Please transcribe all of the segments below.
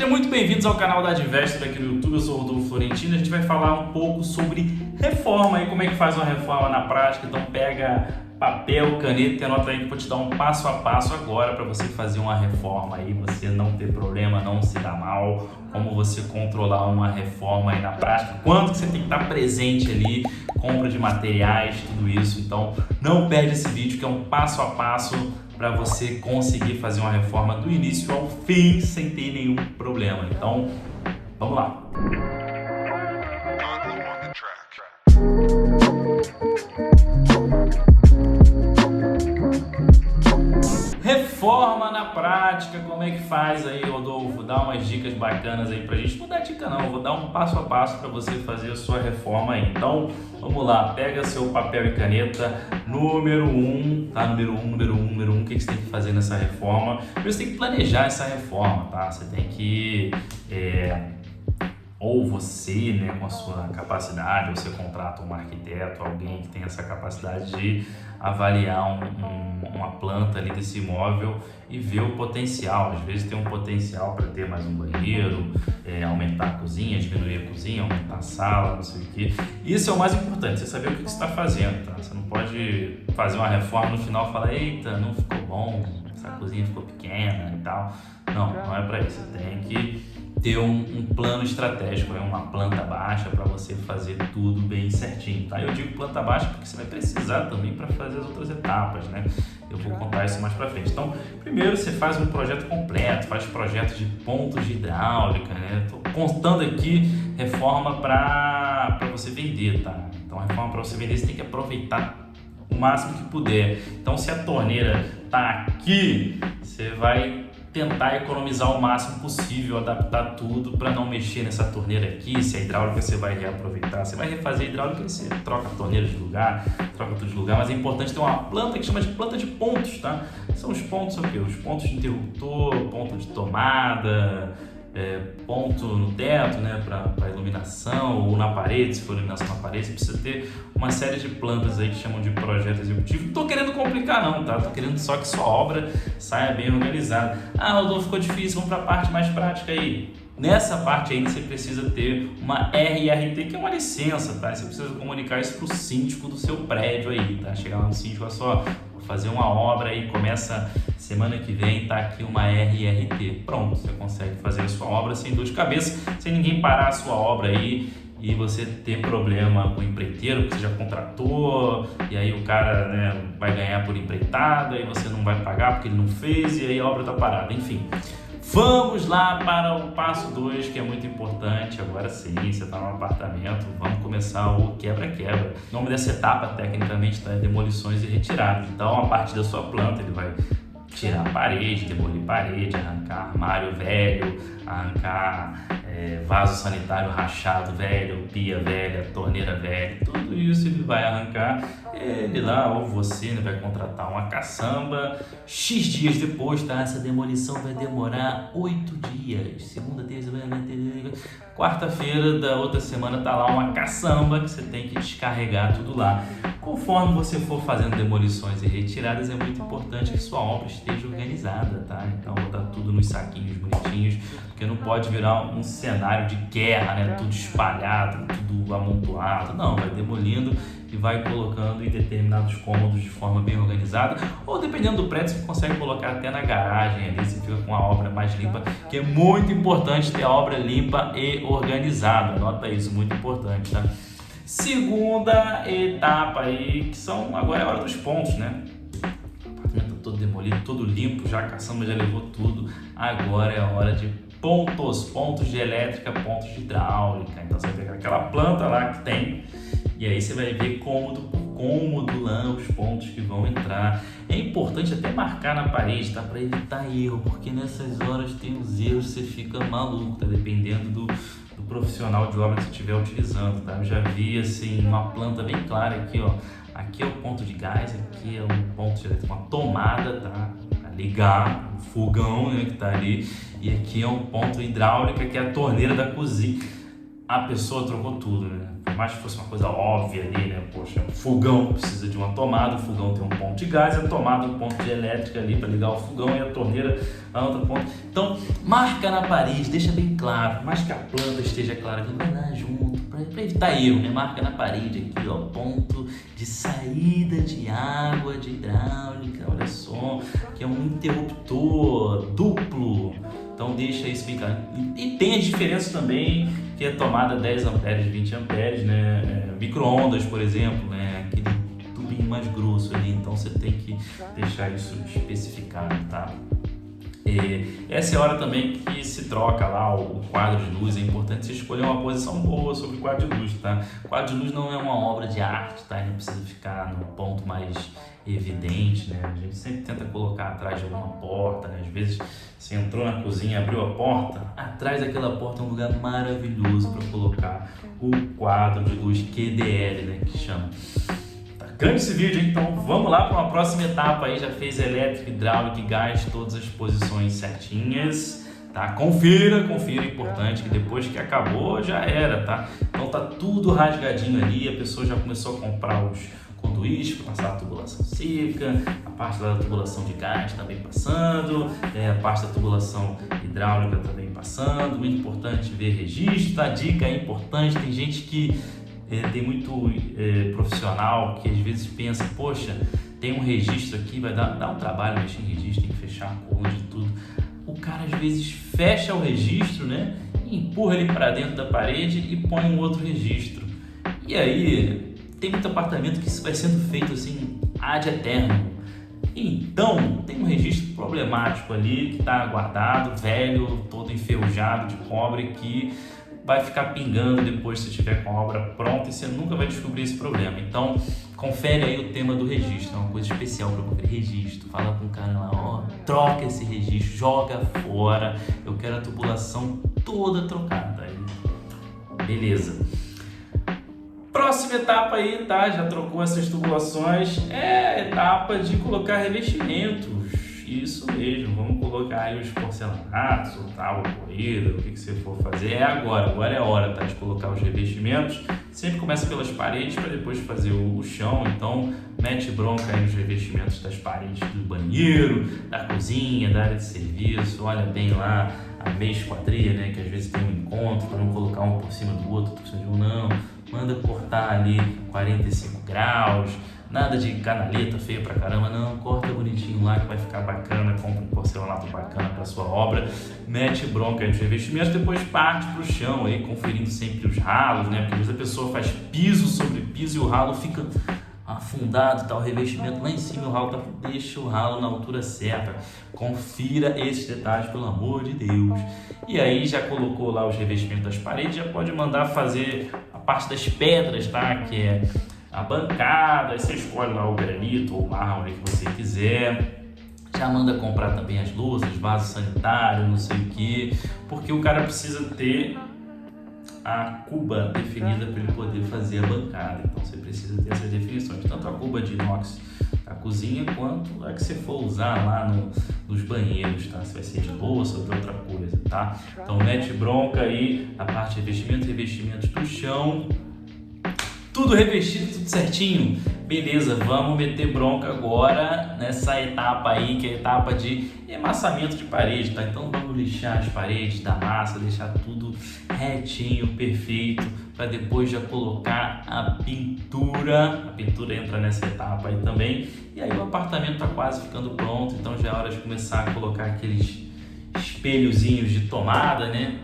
Sejam muito bem-vindos ao canal da Advestor aqui no YouTube. Eu sou o Rodolfo Florentino. A gente vai falar um pouco sobre reforma e como é que faz uma reforma na prática. Então pega papel, caneta e anota aí que eu vou te dar um passo a passo agora para você fazer uma reforma aí, você não ter problema, não se dar mal, como você controlar uma reforma aí na prática, quanto que você tem que estar presente ali, compra de materiais, tudo isso. Então não perde esse vídeo que é um passo a passo para você conseguir fazer uma reforma do início ao fim sem ter nenhum problema. Então, vamos lá. Reforma na prática, como é que faz aí, Rodolfo? Dá umas dicas bacanas aí pra gente. Não dá dica não, vou dar um passo a passo para você fazer a sua reforma aí. Então, vamos lá, pega seu papel e caneta, número 1, tá? Número 1, o que você tem que fazer nessa reforma? Primeiro você tem que planejar essa reforma, tá? Você tem que... ou você, né, com a sua capacidade, ou você contrata um arquiteto, alguém que tem essa capacidade de avaliar uma planta ali desse imóvel e ver o potencial. Às vezes tem um potencial para ter mais um banheiro, aumentar a cozinha, diminuir a cozinha, aumentar a sala, não sei o que. Isso é o mais importante, você saber o que você está fazendo, tá? Você não pode fazer uma reforma no final e falar, eita, não ficou bom, essa cozinha ficou pequena e tal. Não é para isso, você tem que ter um plano estratégico, uma planta baixa para você fazer tudo bem certinho, tá? Eu digo planta baixa porque você vai precisar também para fazer as outras etapas, né? Eu vou contar isso mais para frente. Então, primeiro você faz um projeto completo, faz projeto de pontos de hidráulica, né? Tô contando aqui reforma para você vender, tá? Então, reforma para você vender, você tem que aproveitar o máximo que puder. Então, se a torneira tá aqui, você vai tentar economizar o máximo possível, adaptar tudo para não mexer nessa torneira aqui. Se a hidráulica você vai reaproveitar, você vai refazer a hidráulica, você troca a torneira de lugar, troca tudo de lugar, mas é importante ter uma planta que chama de planta de pontos, tá? São os pontos, são o quê? Os pontos de interruptor, ponto de tomada, ponto no teto, né, para iluminação, ou na parede, se for iluminação na parede, você precisa ter uma série de plantas aí que chamam de projeto executivo. Não tô querendo complicar não, tá? Tô querendo só que sua obra saia bem organizada. Ah, Rodolfo, ficou difícil, vamos para a parte mais prática aí. Nessa parte aí você precisa ter uma RRT, que é uma licença, tá? Você precisa comunicar isso pro síndico do seu prédio aí, tá? Chegar lá no síndico, só fazer uma obra aí, começa semana que vem, tá aqui uma RRT. Pronto, você consegue fazer a sua obra sem dor de cabeça, sem ninguém parar a sua obra aí e você ter problema com o empreiteiro, que você já contratou, e aí o cara, né, vai ganhar por empreitada e você não vai pagar porque ele não fez e aí a obra tá parada, enfim. Vamos lá para o passo 2, que é muito importante. Agora sim, você está no apartamento, vamos começar o quebra-quebra. O nome dessa etapa, tecnicamente, é demolições e retiradas. Então, a partir da sua planta, ele vai tirar a parede, demolir parede, arrancar armário velho, arrancar vaso sanitário rachado velho, pia velha, torneira velha, tudo isso ele vai arrancar. Ele lá, ou você, né, vai contratar uma caçamba. X dias depois, tá? Essa demolição vai demorar 8 dias. Segunda, terça, quarta-feira da outra semana tá lá uma caçamba que você tem que descarregar tudo lá. Conforme você for fazendo demolições e retiradas, é muito importante que sua obra esteja organizada, tá? Então, botar tudo nos saquinhos bonitinhos, porque não pode virar um cenário de guerra, né? Tudo espalhado, tudo amontoado. Não, vai demolindo e vai colocando em determinados cômodos de forma bem organizada, ou dependendo do prédio, você consegue colocar até na garagem ali, você fica com a obra mais limpa, que é muito importante ter a obra limpa e organizada. Anota isso, muito importante, tá? Segunda etapa aí, que são, agora é a hora dos pontos, né? O apartamento todo demolido, todo limpo, já a caçamba já levou tudo, agora é a hora de pontos de elétrica, pontos de hidráulica. Então você vai pegar aquela planta lá que tem, e aí você vai ver cômodo por cômodo lá os pontos que vão entrar. É importante até marcar na parede, tá? Para evitar erro, porque nessas horas tem os erros, você fica maluco, tá? Dependendo do profissional de obra que você estiver utilizando, tá? Eu já vi assim uma planta bem clara aqui, ó. Aqui é o ponto de gás, aqui é um ponto de uma tomada, tá? Pra ligar o fogão, né, que tá ali, e aqui é um ponto hidráulica, que é a torneira da cozinha. A pessoa trocou tudo, né? mais que fosse uma coisa óbvia ali, né? Poxa, o fogão precisa de uma tomada, o fogão tem um ponto de gás, a tomada um ponto de elétrica ali para ligar o fogão e a torneira a outra ponta. Então, marca na parede, deixa bem claro, mas que a planta esteja clara, que vai lá junto, para evitar erro, né? Marca na parede aqui, ó, ponto de saída de água de hidráulica, olha só, que é um interruptor duplo. Então deixa isso bem claro. E tem as diferenças também, que é tomada 10 amperes, 20 amperes, né? Micro-ondas, por exemplo, né? Aquele tubinho mais grosso ali, então você tem que deixar isso especificado, tá? Essa é a hora também que se troca lá o quadro de luz. É importante você escolher uma posição boa sobre o quadro de luz, tá? O quadro de luz não é uma obra de arte, tá? Ele não precisa ficar no ponto mais evidente, né? A gente sempre tenta colocar atrás de alguma porta, né? Às vezes você entrou na cozinha, abriu a porta, atrás daquela porta é um lugar maravilhoso para colocar o quadro de luz QDL, né? Que chama. Grande esse vídeo, então vamos lá para uma próxima etapa aí. Já fez elétrica, hidráulica e gás, todas as posições certinhas, tá? Confira, é importante que depois que acabou já era, tá? Então tá tudo rasgadinho ali, a pessoa já começou a comprar os conduítes para passar a tubulação seca, a parte da tubulação de gás também passando, a parte da tubulação hidráulica também passando. Muito importante ver registro, tá? Dica é importante, tem gente que tem muito profissional que às vezes pensa, poxa, tem um registro aqui, vai dar um trabalho mexer em registro, tem que fechar a coluna de tudo. O cara às vezes fecha o registro, né, e empurra ele para dentro da parede e põe um outro registro. E aí tem muito apartamento que isso vai sendo feito assim ad eterno. Então tem um registro problemático ali que está guardado, velho, todo enferrujado de cobre, que vai ficar pingando depois se tiver com a obra pronta e você nunca vai descobrir esse problema. Então, confere aí o tema do registro, é uma coisa especial para conferir registro. Fala com o cara lá, ó, troca esse registro, joga fora, eu quero a tubulação toda trocada. Aí, beleza. Próxima etapa aí, tá? Já trocou essas tubulações, é a etapa de colocar revestimentos. Isso mesmo, vamos colocar aí os porcelanatos, o tábua corrida, o que você for fazer. Agora é a hora, tá, de colocar os revestimentos. Sempre começa pelas paredes para depois fazer o chão, então mete bronca aí nos revestimentos das paredes do banheiro, da cozinha, da área de serviço. Olha bem lá a meia esquadria, né, que às vezes tem um encontro, para não colocar um por cima do outro, por cima de um não. Manda cortar ali 45 graus. Nada de canaleta feia pra caramba, não. Corta bonitinho lá que vai ficar bacana. Compra um porcelanato bacana pra sua obra. Mete bronca aí nos revestimentos. Depois parte pro chão aí, conferindo sempre os ralos, né? Porque às vezes a pessoa faz piso sobre piso e o ralo fica afundado, tá o revestimento lá em cima e o ralo tá... Deixa o ralo na altura certa. Confira esses detalhes, pelo amor de Deus. E aí já colocou lá os revestimentos das paredes, já pode mandar fazer a parte das pedras, tá? Que é a bancada, aí você escolhe lá o granito ou o mármore que você quiser. Já manda comprar também as louças, vaso sanitário, não sei o que, porque o cara precisa ter a cuba definida para ele poder fazer a bancada. Então você precisa ter essas definições, tanto a cuba de inox da cozinha quanto a que você for usar lá nos banheiros, tá? Se vai ser de louça ou de outra coisa, tá? Então mete bronca aí a parte de revestimentos do chão. Tudo revestido, tudo certinho. Beleza, vamos meter bronca agora nessa etapa aí, que é a etapa de emassamento de parede, tá? Então vamos lixar as paredes da massa, deixar tudo retinho, perfeito, para depois já colocar a pintura. A pintura entra nessa etapa aí também. E aí o apartamento tá quase ficando pronto, então já é hora de começar a colocar aqueles espelhozinhos de tomada, né?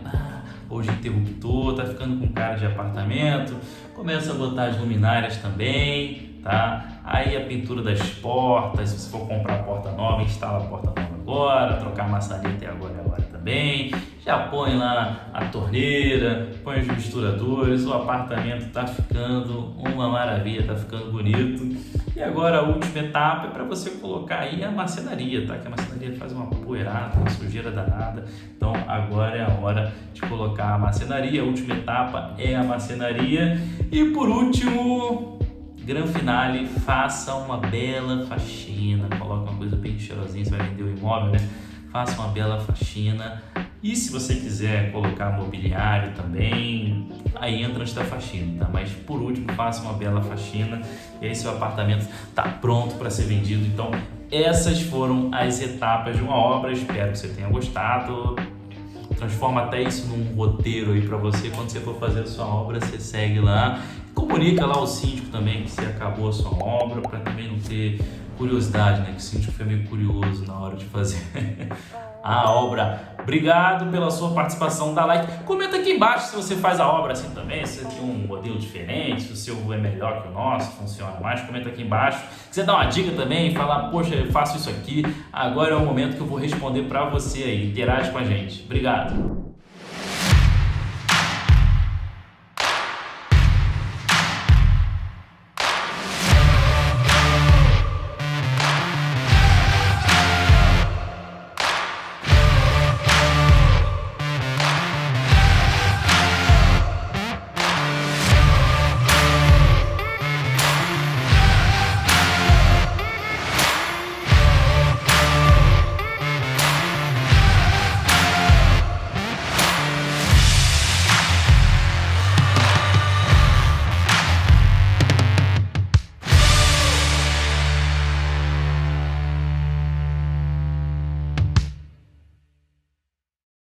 Ou de interruptor, tá ficando com cara de apartamento. Começa a botar as luminárias também, tá? Aí a pintura das portas, se você for comprar porta nova, instala a porta nova agora, trocar a maçaneta agora é a hora também. Já põe lá a torneira, põe os misturadores, o apartamento tá ficando uma maravilha, tá ficando bonito. E agora a última etapa é para você colocar aí a marcenaria, tá? Que a marcenaria faz uma poeirada, uma sujeira danada. Então agora é a hora de colocar a marcenaria. A última etapa é a marcenaria. E por último, gran finale, faça uma bela faxina. Coloca uma coisa bem cheirosinha, você vai vender o imóvel, né? Faça uma bela faxina. E se você quiser colocar mobiliário também, aí entra antes da faxina, tá? Mas por último, faça uma bela faxina e aí seu apartamento está pronto para ser vendido. Então, essas foram as etapas de uma obra. Espero que você tenha gostado. Transforma até isso num roteiro aí para você. Quando você for fazer a sua obra, você segue lá. Comunica lá ao síndico também que você acabou a sua obra, para também não ter curiosidade, né? Que o síndico foi meio curioso na hora de fazer a obra. Obrigado pela sua participação, dá like. Comenta aqui embaixo se você faz a obra assim também, se você tem um modelo diferente, se o seu é melhor que o nosso, funciona mais. Comenta aqui embaixo. Se quiser dar uma dica também, falar, poxa, eu faço isso aqui, agora é o momento que eu vou responder para você aí. Interage com a gente. Obrigado.